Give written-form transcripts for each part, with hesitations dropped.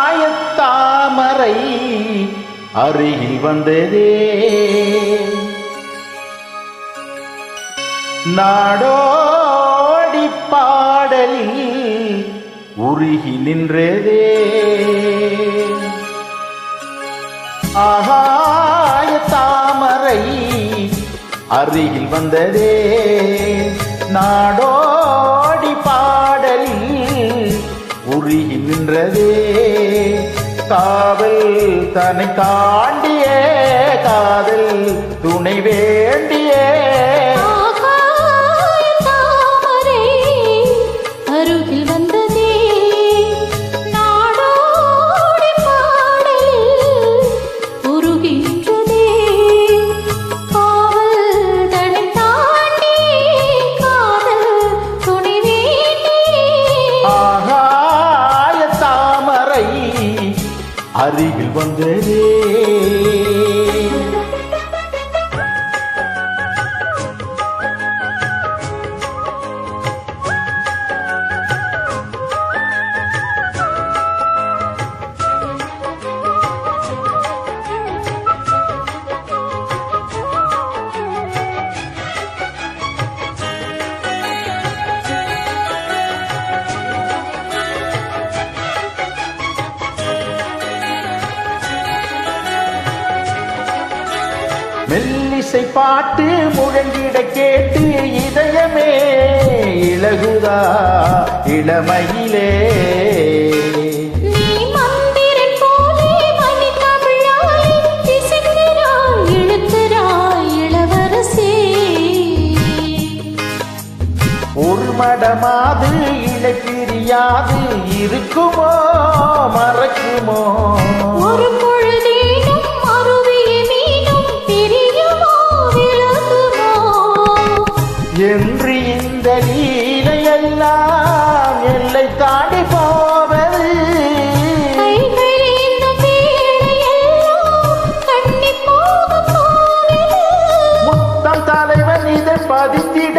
ஆகாயத்தாமரை அருகில் வந்ததே, நாடோடி பாடலில் உருகி நின்றதே. ஆகாயத்தாமரை அருகில் வந்ததே, நாடோடி பாடலில் உருகி நின்றதே. காவல் தன்னை தாண்டிய காதல் துணை வேண்டிய அருகில் வந்ததே, நாடோடி பாடலில் உருகின்றதே. காவல் தன்னை தாண்டி காதல் துணை வேண்டிய ஆகாயத்தாமரை அருகில் வந்ததே. மெல்லிசை பாட்டு முழங்கிட கேட்டு இதயமே இலகுதா இளமையிலே. நீ மந்திரன் போலே மணி தமிழாய் இசைக்கிறாய் இழுக்கிறாய் இளவரசே. ஒரு மடமாது இலை பிரியாது இருக்குமோ மறக்குமோ. ஒரு பொழுதேனும் அருவியை மீனும் பிரியுமோ விலகுமோ என்று இந்த லீலையெல்லாம் எல்லை தாண்டி போவது. கைகள் இந்த வேளையெல்லாம் கண்ணி போக போவது. முத்தம் தலைவன் இதை பதித்திட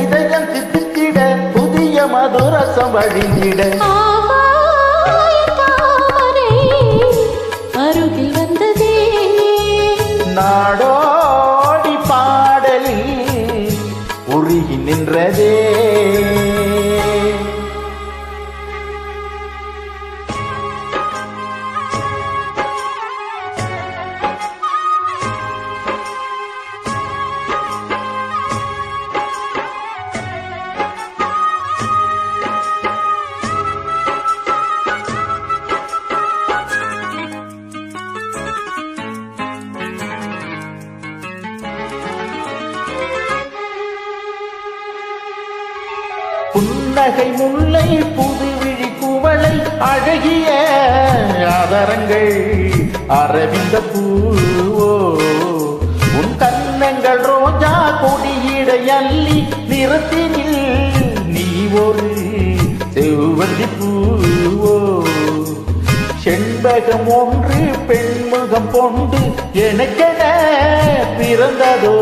இதயம் தித்தித்திட புதிய மதுரசம் வழிந்திட. ஆகாயத்தாமரை அருகில் வந்ததே, நாடோடி பாடலில் உருகி நின்றதே. புன்னகை முல்லை புதுவிழி குவளை அழகிய அதரங்கள் அரவிந்த பூவோ. உன் கன்னங்கள் ரோஜா கொடியிடை அள்ளி நிறத்தினில் நீ ஒரு செவ்வந்தி பூவோ. செண்பகம் ஒன்று பெண்முகம் கொண்டு எனக்கென பிறந்ததோ.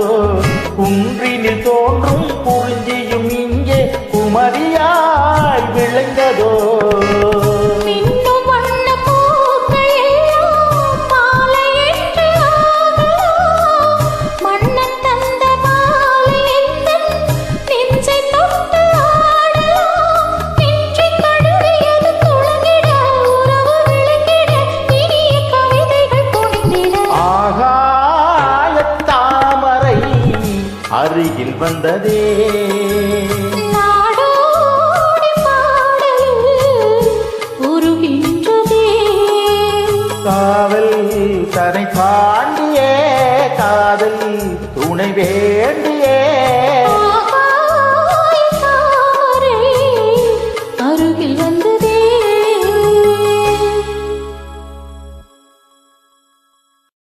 குன்றினில் தோன்றும் குறிஞ்சியும் இங்கே குமரியாய் விளைந்ததோ. மின்னும் வண்ண பூக்கள் எல்லாம் மாலை என்று ஆகலாம். மன்னன் தந்த மாலை எந்தன் நெஞ்சை தொட்டு ஆடலாம். நெஞ்சை தழுவியது துளங்கிட உறவு விளங்கிட இனிய கவிதைகள் பொழிந்திட. ஆகாயத்தாமரை அருகில் வந்ததே, நாடோடி பாடலில் உருகின்றதே. காவல் தன்னை தாண்டி